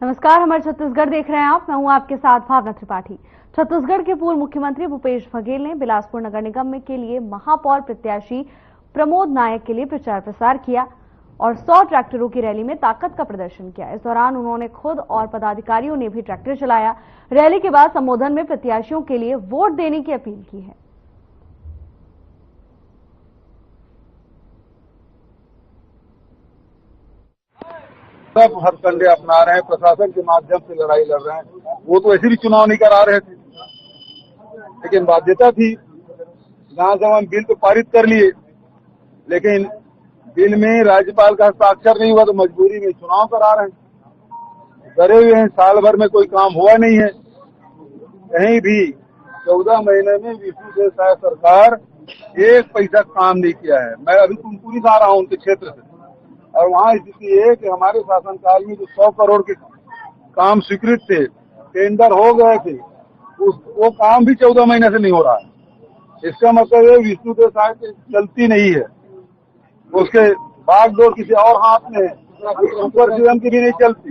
नमस्कार, हमारे छत्तीसगढ़ देख रहे हैं आप। मैं हूं आपके साथ भावना त्रिपाठी। छत्तीसगढ़ के पूर्व मुख्यमंत्री भूपेश बघेल ने बिलासपुर नगर निगम के लिए महापौर प्रत्याशी प्रमोद नायक के लिए प्रचार प्रसार किया और 100 ट्रैक्टरों की रैली में ताकत का प्रदर्शन किया। इस दौरान उन्होंने खुद और पदाधिकारियों ने भी ट्रैक्टर चलाया। रैली के बाद संबोधन में प्रत्याशियों के लिए वोट देने की अपील की है। सब हथकंडे अपना रहे हैं, प्रशासन के माध्यम से लड़ाई लड़ रहे हैं। वो तो ऐसे भी चुनाव नहीं करा रहे थे, लेकिन बाध्यता थी। विधानसभा में बिल तो पारित कर लिए, लेकिन बिल में राज्यपाल का हस्ताक्षर नहीं हुआ तो मजबूरी में चुनाव करा रहे हैं। डरे हुए हैं, साल भर में कोई काम हुआ नहीं है कहीं भी। 14 महीने में विष्णुदेव साय सरकार एक पैसा काम नहीं किया है। मैं अभी तुमकुरी से आ रहा हूँ उनके क्षेत्र से, और वहाँ स्थिति है कि हमारे शासनकाल में जो 100 करोड़ के काम स्वीकृत थे, टेंडर हो गए थे, वो काम भी 14 महीने से नहीं हो रहा है। इसका मतलब है विष्णुदेव साय चलती नहीं है, उसके बागडोर किसी और हाथ में है। ऊपर सीएम की भी नहीं चलती,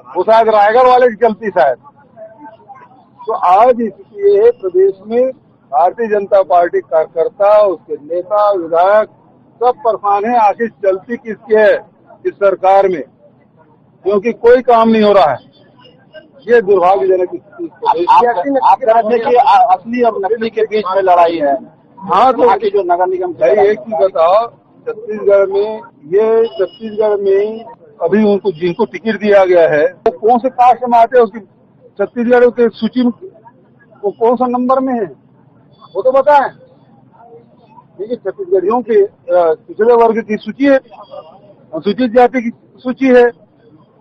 वो शायद रायगढ़ वाले की चलती शायद। तो आज स्थिति है प्रदेश में, भारतीय जनता पार्टी कार्यकर्ता, उसके नेता, विधायक सब परेशान है। आखिर चलती किसकी है इस सरकार में, क्योंकि कोई काम नहीं हो रहा है। ये दुर्भाग्यजनक स्थिति। आप कह रहे थे कि असली और नकली के बीच में लड़ाई है। हाँ, तो जो नगर निगम एक चीज बताओ, छत्तीसगढ़ में अभी उनको जिनको टिकट दिया गया है वो कौन से कास्ट में आते हैं, उसकी छत्तीसगढ़ के सूची में वो कौन सा नंबर में है वो तो बताएं। देखिए, छत्तीसगढ़ियों के पिछड़े वर्ग की सूची है, अनुसूचित जाति की सूची है,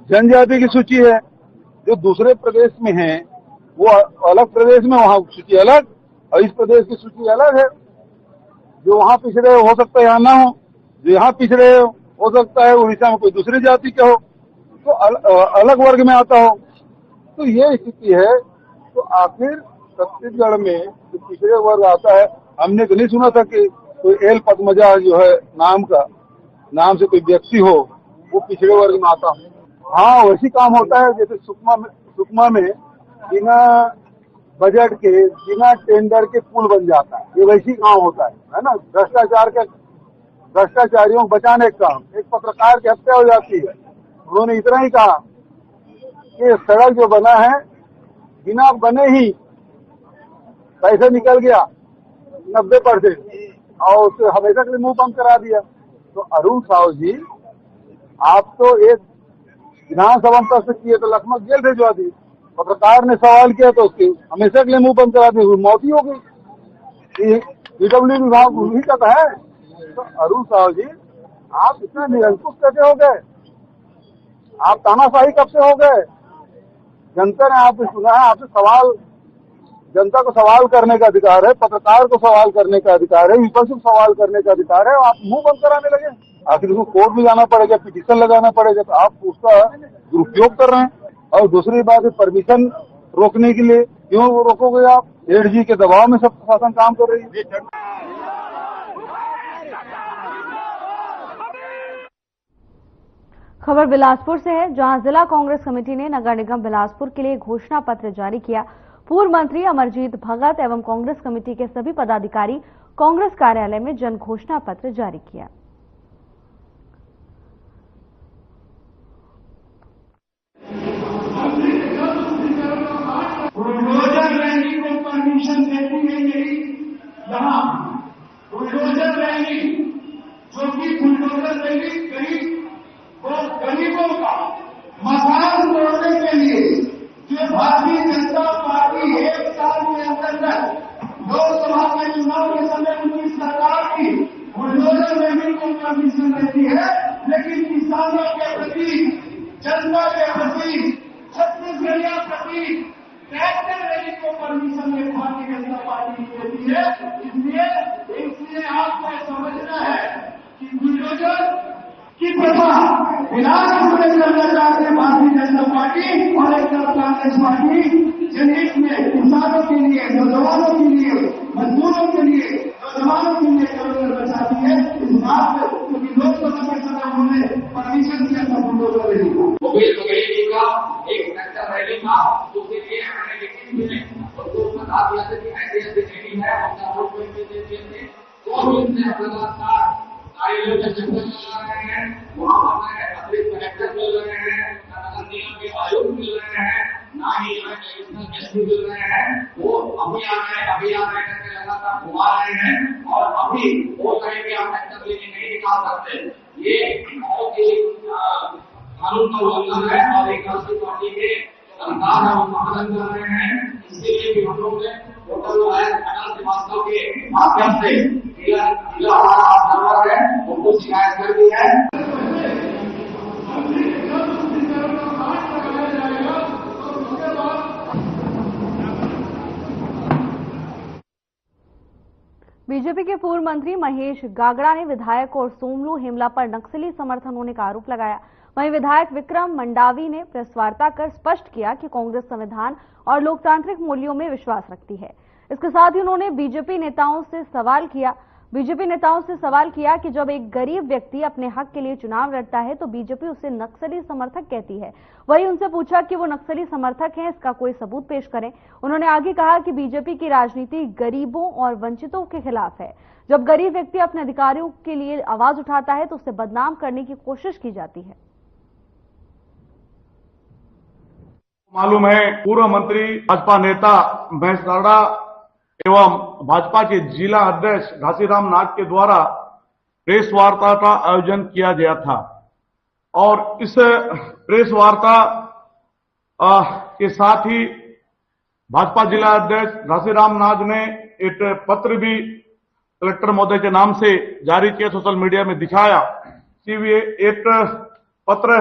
जनजाति की सूची है। जो दूसरे प्रदेश में है वो अलग प्रदेश में, वहाँ सूची अलग, और इस प्रदेश की सूची अलग है। जो वहाँ पिछड़े हो सकता है यहाँ ना हो, जो यहाँ पिछड़े हो सकता है उड़ीसा में कोई दूसरी जाति के हो, तो अलग वर्ग में आता हो। तो ये स्थिति है। तो आखिर छत्तीसगढ़ में जो पिछड़े वर्ग आता है, हमने तो नहीं सुना था कि कोई एल पद्मजा जो है नाम से कोई व्यक्ति हो वो पिछड़े वर्ग में आता हो। हाँ, वैसी काम होता है जैसे सुकमा में बिना बजट के, बिना टेंडर के पुल बन जाता है। ये वैसी काम होता है ना। भ्रष्टाचारियों को बचाने का काम। एक पत्रकार की हत्या हो जाती है, उन्होंने इतना ही कहा कि सड़क जो बना है बिना बने ही पैसे निकल गया 90%, और उसे हमेशा के लिए मुंह बंद करा दिया। तो अरुण साहू जी, आप तो एक विधानसभा में प्रश्न किए तो लखनऊ जेल भेजवा दी, पत्रकार ने सवाल किया तो उसके हमेशा के लिए मुंह बंद करा दी, मौत ही हो गई। पीडब्ल्यू विभाग उन्हीं का है। तो अरुण साहू जी, आप इतना निरंकुश कैसे हो गए? आप तानाशाही कब से हो गए? जनता ने आपसे सुना है, आपसे सवाल, जनता को सवाल करने का अधिकार है, पत्रकार को सवाल करने का अधिकार है, विपक्ष को सवाल करने का अधिकार है, और आप मुंह बंद कराने लगे। आखिर उसको कोर्ट में जाना पड़ेगा, पिटीशन लगाना पड़ेगा, तो आप उसका दुरुपयोग कर रहे हैं। और दूसरी बात है, परमिशन रोकने के लिए क्यों रोकोगे आप? एडीजी के दबाव में सब प्रशासन काम कर रही है। खबर बिलासपुर से है, जहां जिला कांग्रेस कमेटी ने नगर निगम बिलासपुर के लिए घोषणा पत्र जारी किया। पूर्व मंत्री अमरजीत भगत एवं कांग्रेस कमेटी के सभी पदाधिकारी कांग्रेस कार्यालय में जन घोषणा पत्र जारी किया। बुलडोजर रैली को परमिशन देती है यही यहाँ बुलडोजर रैली, जो कि बुलडोजर रैली गरीबों का मकान तोड़ने के लिए जो भारतीय जनता पार्टी एक साल के अंतर्गत लोकसभा के चुनाव के समय उनकी सरकार की बुलडोजर रैली को परमिशन देती है, लेकिन किसानों के प्रति, जनता के प्रति, छत्तीसगढ़ियों के प्रति ट्रैक्टर रैली को परमिशन भारतीय जनता पार्टी देती है। इसलिए आपको समझना है कि बुलडोजर की प्रथा बिलासपुर में करना चाहते हैं भारतीय जनता पार्टी और एक तरफ कांग्रेस पार्टी, जनहित में किसानों के लिए, नौजवानों के लिए, मजदूरों के लिए, नौजवानों के लिए करना चाहती है। इस बात में क्योंकि लोकसभा के समय उन्होंने परमिशन दिया था बुलडोजर रैली को। था उसके लिए मैंने लिखित मिले और तो बता दिया था कि ऐसे ऐसे मीटिंग है अपना वोट में देते तो इनसे लगातार सारे लोग चक्कर लगा रहे हैं, वहाँ पर अतिरिक्त कलेक्टर मिल रहे हैं, नगर निगम के आयुक्त मिल रहे हैं, ना ही एडिशनल एसपी मिल रहे हैं, वो अभी आ रहे करके लगातार घुमा रहे हैं और अभी वो कहीं भी आप तब्दीली नहीं निकाल सकते। ये बहुत ही कानून का उल्लंघन है और एक राष्ट्रीय पार्टी के सरकार है वो पालन कर रहे हैं। इसके लिए भी हम लोग ने वोटर अटल श्रीवास्तव के माध्यम से जिला हमारा ऑब्जर्वर है उनको शिकायत कर दी है। बीजेपी के पूर्व मंत्री महेश गागड़ा ने विधायक और सोमलू हेमला पर नक्सली समर्थन होने का आरोप लगाया। वहीं विधायक विक्रम मंडावी ने प्रेस वार्ता कर स्पष्ट किया कि कांग्रेस संविधान और लोकतांत्रिक मूल्यों में विश्वास रखती है। इसके साथ ही उन्होंने बीजेपी नेताओं से सवाल किया कि जब एक गरीब व्यक्ति अपने हक के लिए चुनाव लड़ता है तो बीजेपी उसे नक्सली समर्थक कहती है। वहीं उनसे पूछा कि वो नक्सली समर्थक हैं, इसका कोई सबूत पेश करें। उन्होंने आगे कहा कि बीजेपी की राजनीति गरीबों और वंचितों के खिलाफ है। जब गरीब व्यक्ति अपने अधिकारों के लिए आवाज उठाता है तो उसे बदनाम करने की कोशिश की जाती है। मालूम है पूर्व मंत्री भाजपा नेता महेश गागड़ा एवं भाजपा के जिला अध्यक्ष घासीराम नाग के द्वारा प्रेस वार्ता का आयोजन किया गया था और इस प्रेस वार्ता के साथ ही भाजपा जिला अध्यक्ष घासीराम नाग ने एक पत्र भी कलेक्टर महोदय के नाम से जारी किया, सोशल मीडिया में दिखाया कि वे एक पत्र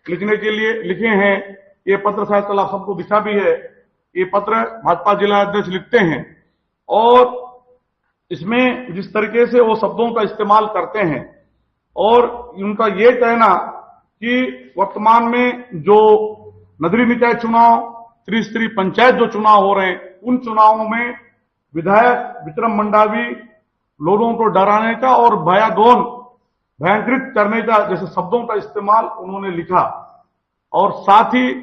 लिखने के लिए लिखे हैं। ये पत्र शायद कल आप सबको दिखा भी है। ये पत्र भाजपा जिला अध्यक्ष लिखते हैं और इसमें जिस तरीके से वो शब्दों का इस्तेमाल करते हैं और उनका ये कहना कि वर्तमान में जो नगरीय निकाय चुनाव, त्रिस्तरीय पंचायत जो चुनाव हो रहे हैं, उन चुनावों में विधायक विक्रम मंडावी लोगों को डराने का और भयंकृत करने का जैसे शब्दों का इस्तेमाल उन्होंने लिखा और साथ ही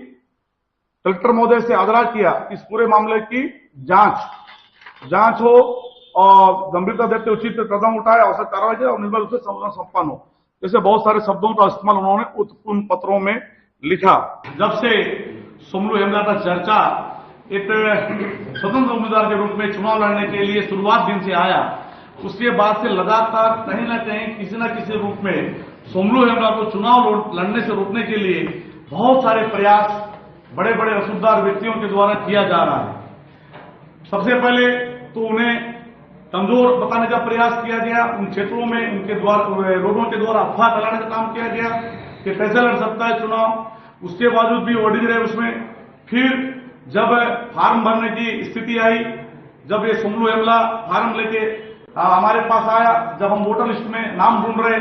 कलेक्टर महोदय से आग्रह किया इस पूरे मामले की जांच हो और गंभीरता देते उचित कदम उठाए, आवश्यक कार्रवाई करे और निर्भर रूप से संपन्न हो। जैसे बहुत सारे शब्दों का इस्तेमाल उन्होंने उन पत्रों में लिखा। जब से सोमलू हेमला का चर्चा एक स्वतंत्र उम्मीदवार के रूप में चुनाव लड़ने के लिए शुरुआत दिन से आया, उसके बाद से लगातार कहीं न कहीं किसी न किसी रूप में सोमलू हेमला को चुनाव लड़ने से रोकने के लिए बहुत सारे प्रयास बड़े बड़े रसूखदार व्यक्तियों के द्वारा किया जा रहा है। सबसे पहले तो उन्हें कमजोर बताने का प्रयास किया गया, उन क्षेत्रों में उनके द्वारा लोगों के द्वारा अफवाह फैलाने का काम किया गया कि कैसे लड़ सकता है चुनाव। उसके बावजूद भी वो डिग रहे उसमें। फिर जब फार्म भरने की स्थिति आई, जब ये सोमलू हेमला फार्म लेके हमारे पास आया, जब हम वोटर लिस्ट में नाम ढूंढ रहे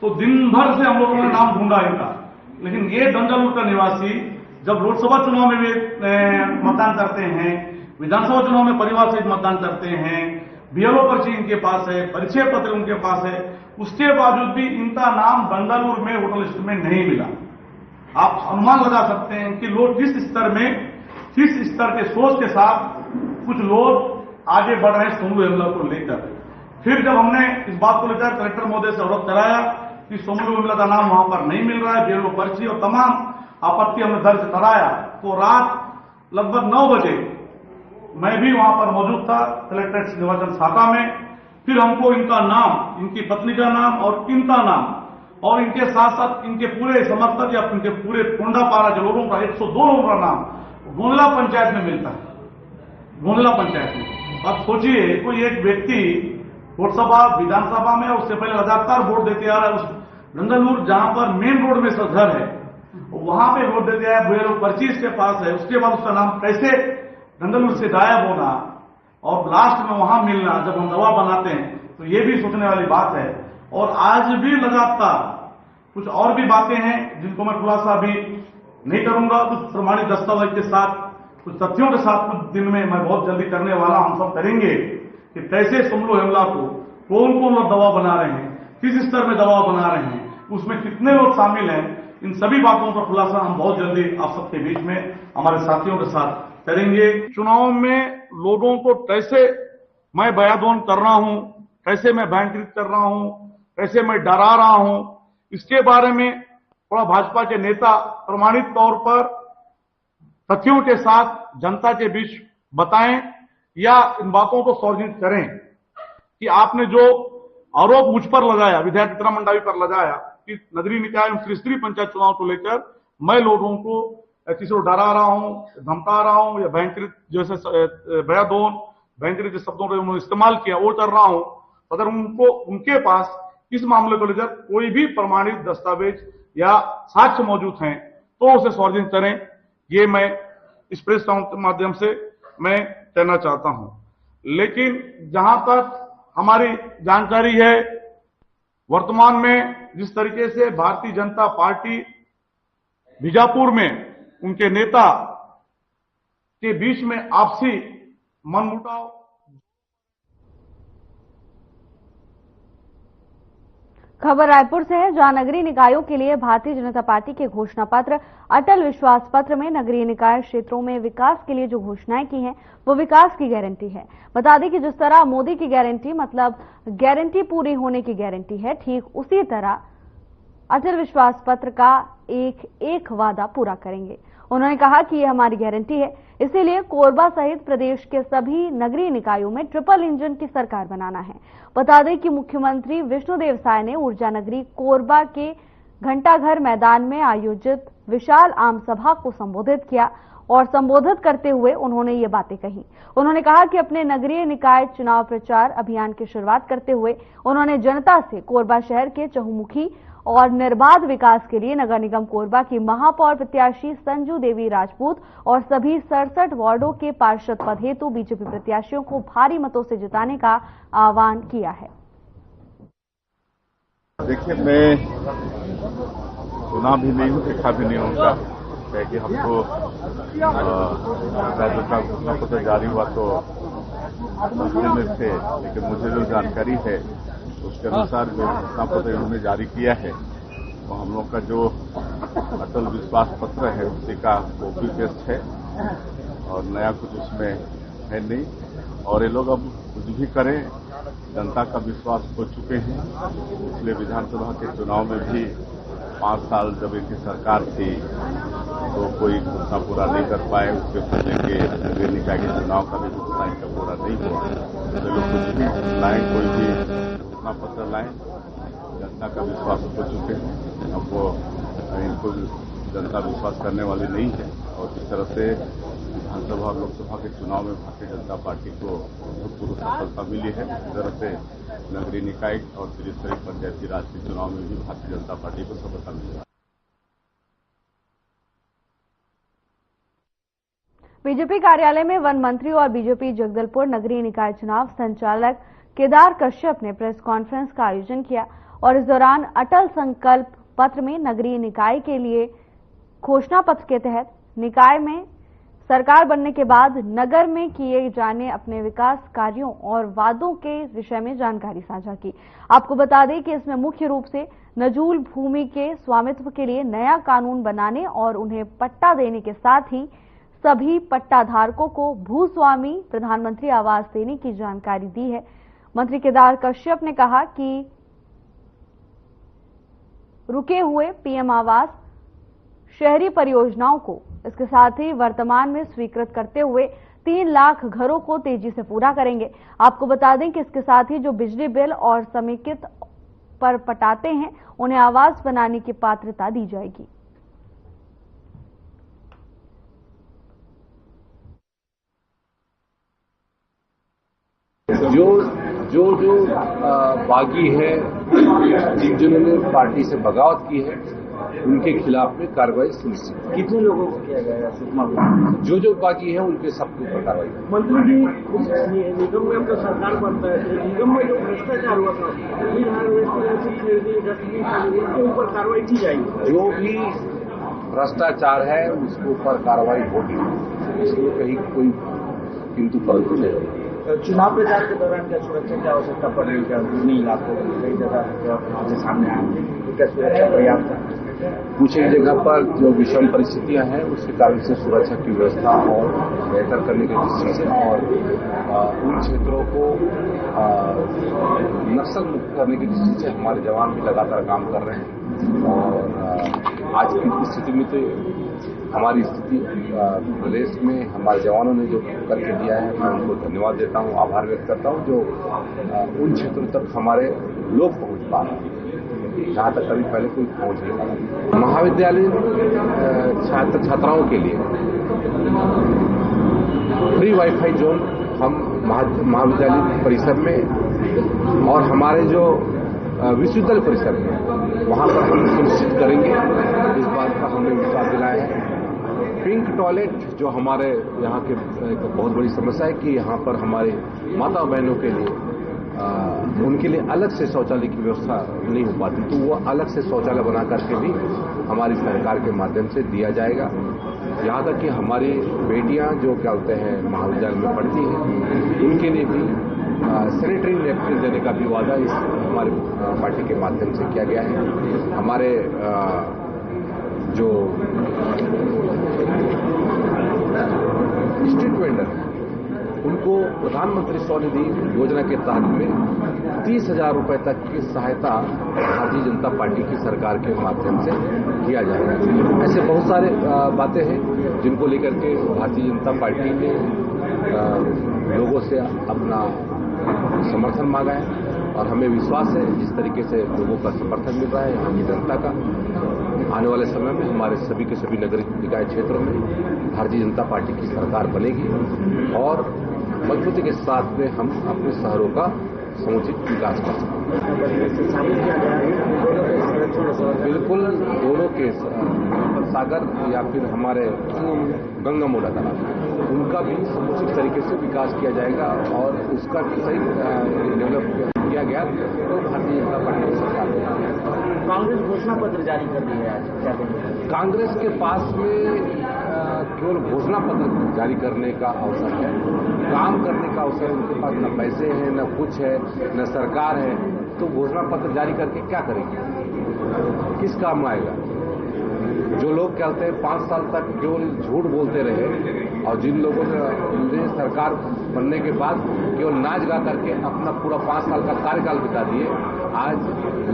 तो दिन भर से हम लोगों ने नाम ढूंढा इनका, लेकिन ये दंगलूर का निवासी जब लोकसभा चुनाव में भी मतदान करते हैं, विधानसभा चुनाव में परिवार सहित मतदान करते हैं, बीएलओ पर्ची इनके पास है, परिचय पत्र उनके पास है, उसके बावजूद भी इनका नाम दंगलूर में वोटर लिस्ट में नहीं मिला। आप अनुमान लगा सकते हैं कि लोग किस स्तर के सोच के साथ कुछ लोग आगे बढ़ रहे हैं सोमलू हेमला को लेकर। फिर जब हमने इस बात को लेकर कलेक्टर महोदय से अवगत कराया कि सोमलू हेमला का नाम वहां पर नहीं मिल रहा है, बीएलओ पर्ची और तमाम आपत्ति हमने दर्ज कराया, तो रात लगभग 9 बजे मैं भी वहां पर मौजूद था कलेक्ट्रेट निर्वाचन शाखा में। फिर हमको इनका नाम, इनकी पत्नी का नाम और इनका नाम और इनके साथ साथ इनके पूरे समर्थक या इनके पूरे कोंडापाड़ा के लोगों का 102 लोगों का नाम गोंदला पंचायत में मिलता है। गोंदला पंचायत में अब सोचिए, कोई एक व्यक्ति लोकसभा विधानसभा में उससे पहले लगातार वोट देते आ रहा है, उस दंगलूर जहां पर मेन रोड में उसका घर है वहां पे वोट देते आया, बीएलओ पर्ची इसके पास है, उसके बाद उसका नाम कैसे दंगलूर से गायब होना और लास्ट में वहां मिलना जब हम दवा बनाते हैं, तो ये भी सोचने वाली बात है। और आज भी लगातार कुछ और भी बातें हैं जिनको मैं खुलासा अभी नहीं करूंगा, कुछ प्रमाणित दस्तावेज के साथ, कुछ तथ्यों के साथ कुछ दिन में मैं बहुत जल्दी करने वाला, हम सब करेंगे कि कैसे सोमलू हेमला को कौन कौन लोग दवा बना रहे हैं, किस स्तर में दवा बना रहे हैं, उसमें कितने लोग शामिल हैं, इन सभी बातों पर खुलासा हम बहुत जल्दी आप सबके बीच में हमारे साथियों के साथ करेंगे। चुनाव में लोगों को कैसे मैं बयादोन कर रहा हूं, कैसे मैं भयंकृत कर रहा हूं, कैसे मैं डरा रहा हूं, इसके बारे में थोड़ा भाजपा के नेता प्रमाणित तौर पर तथ्यों के साथ जनता के बीच बताएं या इन बातों को सार्वजनिक करें कि आपने जो आरोप मुझ पर लगाया, विधायक विक्रम मंडावी पर लगाया कि नगरीय निकाय एवं त्रिस्तरीय पंचायत चुनाव को लेकर मैं लोगों को किसी को डरा रहा हूं, धमका रहा हूं या भयंकृत जैसे बयादोन भयंकृत शब्दों का उन्होंने इस्तेमाल किया वो कर रहा हूं। अगर उनके पास इस मामले को लेकर कोई भी प्रमाणित दस्तावेज या साक्ष्य मौजूद हैं तो उसे सार्वजनिक करें। ये मैं इस प्रेस के माध्यम से मैं कहना चाहता हूं। लेकिन जहां तक हमारी जानकारी है, वर्तमान में जिस तरीके से भारतीय जनता पार्टी बीजापुर में उनके नेता के बीच में आपसी मनमुटाव। खबर रायपुर से है, जहां नगरीय निकायों के लिए भारतीय जनता पार्टी के घोषणा पत्र अटल विश्वास पत्र में नगरीय निकाय क्षेत्रों में विकास के लिए जो घोषणाएं की हैं वो विकास की गारंटी है। बता दें कि जिस तरह मोदी की गारंटी मतलब गारंटी पूरी होने की गारंटी है, ठीक उसी तरह अटल विश्वास पत्र का एक वादा पूरा करेंगे। उन्होंने कहा कि यह हमारी गारंटी है, इसीलिए कोरबा सहित प्रदेश के सभी नगरीय निकायों में ट्रिपल इंजन की सरकार बनाना है। बता दें कि मुख्यमंत्री विष्णुदेव साय ने ऊर्जा नगरी कोरबा के घंटाघर मैदान में आयोजित विशाल आम सभा को संबोधित किया और संबोधित करते हुए उन्होंने ये बातें कही। उन्होंने कहा कि अपने नगरीय निकाय चुनाव प्रचार अभियान की शुरुआत करते हुए उन्होंने जनता से कोरबा शहर के चहुमुखी और निर्बाध विकास के लिए नगर निगम कोरबा की महापौर प्रत्याशी संजू देवी राजपूत और सभी 67 वार्डों के पार्षद पद हेतु बीजेपी प्रत्याशियों को भारी मतों से जिताने का आह्वान किया है। देखिए, मैं सुना भी नहीं हूँ, देखा भी नहीं होगा कि हमको का घोषणा पत्र जारी हुआ तो मंत्री में थे, लेकिन मुझे जो जानकारी है उसके अनुसार जो घोषणा पत्र इन्होंने जारी किया है वो हम लोग का जो अटल विश्वास पत्र है उसी का कॉपी पेस्ट है और नया कुछ उसमें है नहीं। और ये लोग अब कुछ भी करें, जनता का विश्वास खो चुके हैं। इसलिए विधानसभा के चुनाव में भी 5 साल जब इनकी सरकार थी तो कोई घोषणा पूरा नहीं कर पाए। उसके पहले के नगरीय निकाय के चुनाव का भी घोषणा इनका पूरा नहीं हुआ। तो लोग कुछ भी लाएं, कोई भी घोषणा पत्र लाएं, जनता का विश्वास खो चुके हैं। अब वो इनको जनता विश्वास करने वाली नहीं है और जिस तरह से विधानसभा और लोकसभा के चुनाव में भारतीय जनता पार्टी को भूतपूर्व सफलता मिली है, इस तरह से नगरीय निकाय और त्रिस्तरीय पंचायती राज के चुनाव में भी भारतीय जनता पार्टी को सफलता मिली है। बीजेपी कार्यालय में वन मंत्री और बीजेपी जगदलपुर नगरीय निकाय चुनाव संचालक केदार कश्यप ने प्रेस कॉन्फ्रेंस का आयोजन किया और इस दौरान अटल संकल्प पत्र में नगरीय निकाय के लिए घोषणा पत्र के तहत निकाय में सरकार बनने के बाद नगर में किए जाने अपने विकास कार्यों और वादों के विषय में जानकारी साझा की। आपको बता दें कि इसमें मुख्य रूप से नजूल भूमि के स्वामित्व के लिए नया कानून बनाने और उन्हें पट्टा देने के साथ ही सभी पट्टाधारकों को भूस्वामी प्रधानमंत्री आवास देने की जानकारी दी है। मंत्री केदार कश्यप ने कहा कि रुके हुए पीएम आवास शहरी परियोजनाओं को इसके साथ ही वर्तमान में स्वीकृत करते हुए 3 लाख घरों को तेजी से पूरा करेंगे। आपको बता दें कि इसके साथ ही जो बिजली बिल और समेकित पर पटाते हैं उन्हें आवास बनाने की पात्रता दी जाएगी। जो बागी है, जिन्होंने पार्टी से बगावत की है, उनके खिलाफ में कार्रवाई सुनिश्चित। कितने लोगों को किया गया है? जो बागी है उनके सबके ऊपर कार्रवाई। मंत्री जी, निगम में आपका सरकार बनता है तो निगम में जो भ्रष्टाचार हुआ था उसके ऊपर कार्रवाई की जाएगी। जो भी भ्रष्टाचार है उसके ऊपर कार्रवाई होगी, इसलिए कहीं कोई किंतु परंतु नहीं होगी। चुनाव प्रचार के दौरान क्या सुरक्षा की आवश्यकता पड़ रही है? उन्हीं इलाकों में कई जगह सामने आएंगे, क्या सुरक्षा पर्याप्त है? कुछ एक जगह पर जो विषम परिस्थितियां हैं उसके कारण से सुरक्षा की व्यवस्था और बेहतर करने की दृष्टि से और उन क्षेत्रों को नक्सल मुक्त करने की दृष्टि से हमारे जवान भी लगातार काम कर रहे हैं। और आज की स्थिति में तो हमारी स्थिति प्रदेश में हमारे जवानों ने जो करके दिया है, मैं उनको धन्यवाद देता हूं, आभार व्यक्त करता हूं, जो उन क्षेत्रों तक हमारे लोग पहुंच पा रहे हैं जहां तक कभी पहले कोई पहुंच नहीं पाया। महाविद्यालय छात्र छात्राओं के लिए फ्री वाईफाई जोन हम महाविद्यालय परिसर में और हमारे जो विश्वविद्यालय परिसर में वहां पर हम सुनिश्चित करेंगे। इस बात का हमने विश्वास दिलाया है। पिंक टॉयलेट जो हमारे यहाँ के एक बहुत बड़ी समस्या है कि यहाँ पर हमारे माता बहनों के लिए उनके लिए अलग से शौचालय की व्यवस्था नहीं हो पाती, तो वो अलग से शौचालय बना करके भी हमारी सरकार के माध्यम से दिया जाएगा। यहाँ तक कि हमारी बेटियां जो क्या होते हैं महाविद्यालय में पढ़ती हैं उनके लिए भी सैनिटरी नैपकिन देने का भी वादा इस हमारे पार्टी के माध्यम से किया गया है। हमारे जो स्ट्रीट वेंडर हैं उनको प्रधानमंत्री स्वनिधि योजना के तहत में 30,000 रुपए तक की सहायता भारतीय जनता पार्टी की सरकार के माध्यम से किया जाएगा। ऐसे बहुत सारे बातें हैं जिनको लेकर के भारतीय जनता पार्टी ने लोगों से अपना समर्थन मांगा है और हमें विश्वास है जिस तरीके से लोगों का समर्थन मिल रहा है यहाँ की जनता का, आने वाले समय में हमारे सभी के सभी नगरीय निकाय क्षेत्रों में भारतीय जनता पार्टी की सरकार बनेगी और मजबूती के साथ में हम अपने शहरों का समुचित विकास कर सकते हैं। बिल्कुल दोनों के सागर या फिर हमारे गंगा मोला तालाब उनका भी समुचित तरीके से विकास किया जाएगा और उसका सही डेवलप किया गया तो भारतीय जनता पार्टी की सरकार। कांग्रेस घोषणा पत्र जारी कर दी है आज, क्या कहेंगे? कांग्रेस के पास में केवल घोषणा पत्र जारी करने का अवसर है, काम करने का अवसर उनके पास न पैसे हैं न कुछ है न सरकार है, तो घोषणा पत्र जारी करके क्या करेंगे, किस काम आएगा? जो लोग कहते हैं 5 साल तक केवल झूठ बोलते रहे और जिन लोगों ने सरकार बनने के बाद केवल नाच गा करके अपना पूरा 5 साल का कार्यकाल बिता दिए, आज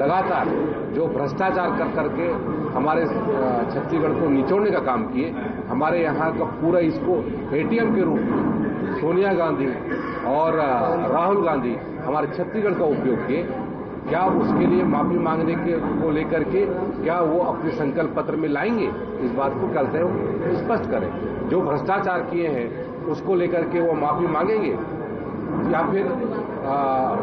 लगातार जो भ्रष्टाचार कर करके हमारे छत्तीसगढ़ को निचोड़ने का काम किए, हमारे यहाँ का पूरा इसको एटीएम के रूप में सोनिया गांधी और राहुल गांधी हमारे छत्तीसगढ़ का उपयोग किए, क्या उसके लिए माफी मांगने के को लेकर के क्या वो अपने संकल्प पत्र में लाएंगे? इस बात को कहते हैं स्पष्ट करें। जो भ्रष्टाचार किए हैं उसको लेकर के वो माफी मांगेंगे या फिर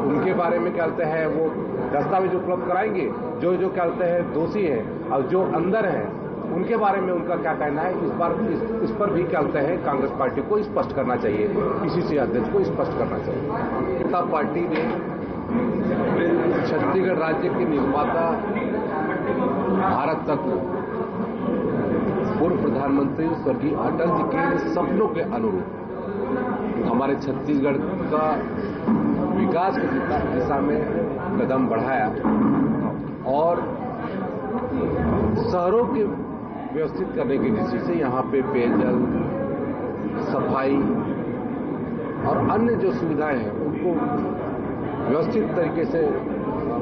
उनके बारे में कहते हैं वो दस्तावेज उपलब्ध कराएंगे? जो कहते हैं दोषी हैं और जो अंदर हैं उनके बारे में उनका क्या कहना है? इस पर भी कहते हैं कांग्रेस पार्टी को स्पष्ट करना चाहिए, PCC अध्यक्ष को स्पष्ट करना चाहिए। जनता पार्टी ने छत्तीसगढ़ राज्य के निर्माता भारत रत्न पूर्व प्रधानमंत्री स्वर्गीय अटल जी के सपनों के अनुरूप हमारे छत्तीसगढ़ का विकास की दिशा में कदम बढ़ाया और शहरों के व्यवस्थित करने की दृष्टि से यहाँ पे पेयजल, सफाई और अन्य जो सुविधाएं हैं उनको व्यवस्थित तरीके से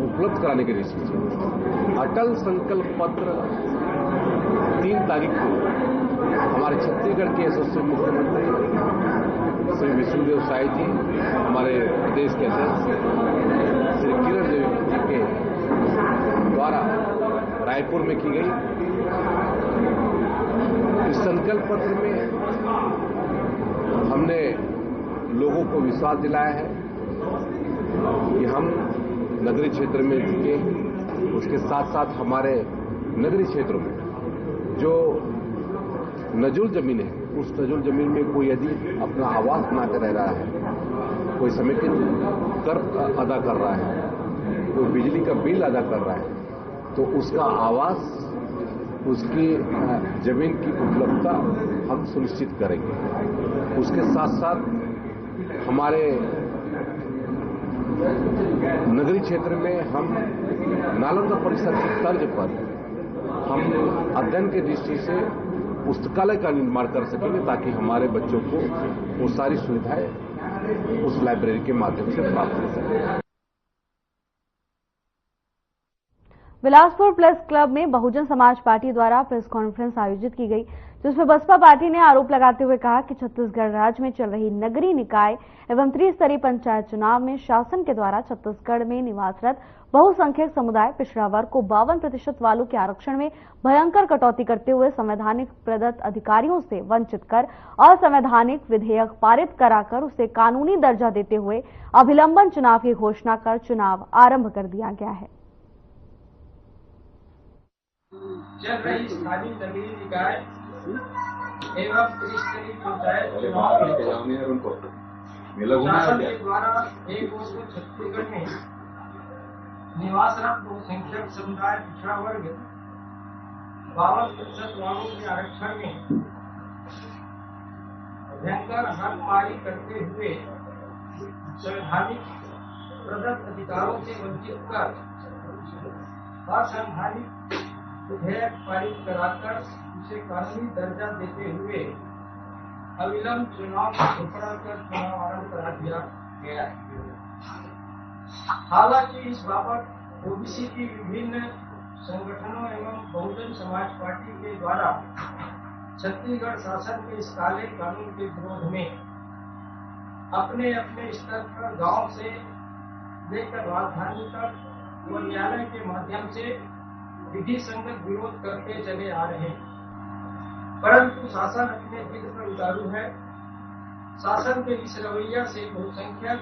उपलब्ध कराने की दृष्टि से अटल संकल्प पत्र 3 तारीख को हमारे छत्तीसगढ़ के यशस्वी मुख्यमंत्री श्री विष्णुदेव साय जी, हमारे प्रदेश के अध्यक्ष श्री किरण देव जी के द्वारा रायपुर में की गई। इस संकल्प पत्र में हमने लोगों को विश्वास दिलाया है कि हम नगरीय क्षेत्र में जुटे, उसके साथ साथ हमारे नगरीय क्षेत्रों में जो नजुल जमीन है उस नजुल जमीन में कोई यदि अपना आवास बना कर रह रहा है, कोई समेकित कर अदा कर रहा है, कोई बिजली का बिल अदा कर रहा है, तो उसका आवास, उसकी जमीन की उपलब्धता हम सुनिश्चित करेंगे। उसके साथ साथ हमारे नगरीय क्षेत्र में हम नालंदा परिसर की तर्ज पर हम अध्ययन की दृष्टि से पुस्तकालय का निर्माण कर सकेंगे ताकि हमारे बच्चों को वो सारी सुविधाएं उस लाइब्रेरी के माध्यम से प्राप्त हो सके। बिलासपुर प्रेस क्लब में बहुजन समाज पार्टी द्वारा प्रेस कॉन्फ्रेंस आयोजित की गई, जिसमें बसपा पार्टी ने आरोप लगाते हुए कहा कि छत्तीसगढ़ राज्य में चल रही नगरीय निकाय एवं त्रिस्तरीय पंचायत चुनाव में शासन के द्वारा छत्तीसगढ़ में निवासरत बहुसंख्यक समुदाय पिछड़ा वर्ग को 52% वालों के आरक्षण में भयंकर कटौती करते हुए संवैधानिक प्रदत्त अधिकारियों से वंचित कर असंवैधानिक विधेयक पारित कराकर उसे कानूनी दर्जा देते हुए अभिलंबन चुनाव की घोषणा कर चुनाव आरंभ कर दिया गया है। चल रही स्थानीय नगरीय निकाय एवं त्रिस्तरीय पंचायत चुनाव शासन के द्वारा एक ओर तो छत्तीसगढ़ में निवासरत बहुसंख्यक समुदाय पिछड़ा वर्ग 52% वालों के आरक्षण में भयंकर हकमारी करते हुए संवैधानिक प्रदत्त अधिकारों से वंचित कर असंवैधानिक विधेयक पारित कराकर उसे कानूनी दर्जा देते हुए अविलंब चुनाव की घोषणा कर चुनाव आरंभ करा दिया गया है। हालांकि इस बाबत ओबीसी की विभिन्न संगठनों एवं बहुजन समाज पार्टी के द्वारा छत्तीसगढ़ शासन के इस काले कानून के विरोध में अपने अपने स्तर पर गांव से लेकर राजधानी तक व न्यायालय के माध्यम से विधि संगत विरोध करते चले आ रहे हैं, परंतु शासन अपने जिद पर उतारू है। शासन के इस रवैया से बहुसंख्यक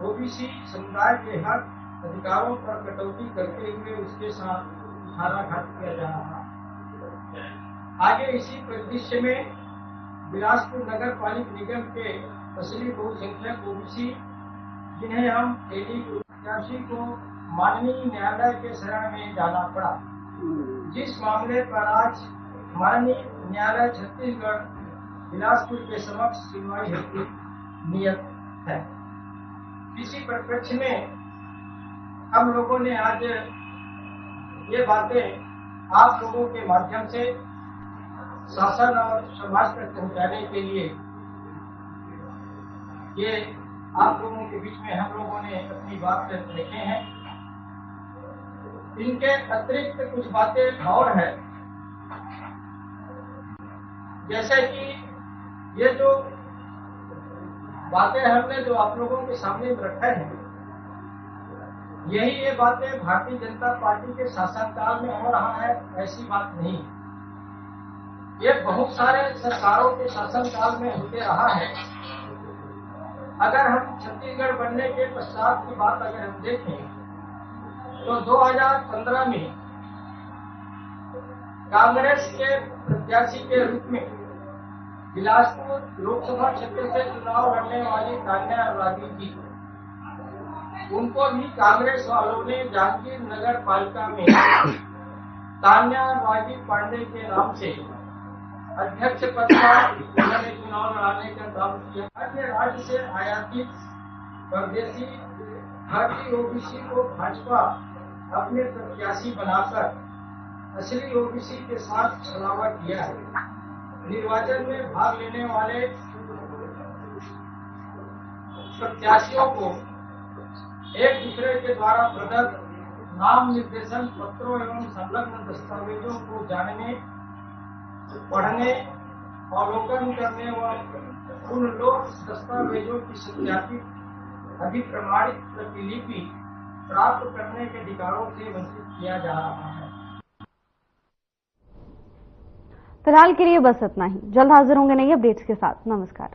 ओबीसी समुदाय के हक अधिकारों पर कटौती करते हुए उसके साथ कुठाराघात किया जा रहा है। आगे इसी परिदृश्य में बिलासपुर नगर पालिक निगम के असली बहुसंख्यक ओबीसी जिन्हें हम डेली प्रत्याशी को माननीय न्यायालय के शरण में जाना पड़ा, जिस मामले पर आज माननीय न्यायालय छत्तीसगढ़ बिलासपुर के समक्ष सुनवाई हेतु नियत है। इसी परिप्रेक्ष्य में हम लोगों ने आज ये बातें आप लोगों के माध्यम से शासन और समाज तक पहुंचाने के लिए ये आप लोगों के बीच में हम लोगों ने अपनी बात रखे हैं। इनके अतिरिक्त कुछ बातें और है, जैसे कि ये जो बातें हमने जो आप लोगों के सामने रखा है, यही ये बातें भारतीय जनता पार्टी के शासनकाल में हो रहा है, ऐसी बात नहीं। ये बहुत सारे सरकारों के शासनकाल में होते रहा है। अगर हम छत्तीसगढ़ बनने के पश्चात की बात अगर हम देखें तो 2015 में कांग्रेस के प्रत्याशी के रूप में बिलासपुर लोकसभा क्षेत्र से चुनाव लड़ने वाली तान्या रागी जी, उनको भी कांग्रेस वालों ने जागीर नगर पालिका में तान्या रागी पांडे के नाम से अध्यक्ष पद पर उन्होंने चुनाव लड़ाने का दावा किया। अन्य राज्य से आयातित परदेशी भारतीय ओबीसी को भाजपा अपने प्रत्याशी बनाकर असली ओबीसी के साथ छलावा किया है। निर्वाचन में भाग लेने वाले प्रत्याशियों को एक दूसरे के द्वारा प्रदत्त नाम निर्देशन पत्रों एवं संलग्न दस्तावेजों को जानने, पढ़ने, अवलोकन करने व उन लोक दस्तावेजों की सत्यापित अभिप्रमाणित प्रतिलिपि प्राप्त करने के अधिकारों से वंचित किया जा रहा है। फिलहाल के लिए बस इतना ही। जल्द हाजिर होंगे नई अपडेट्स के साथ। नमस्कार।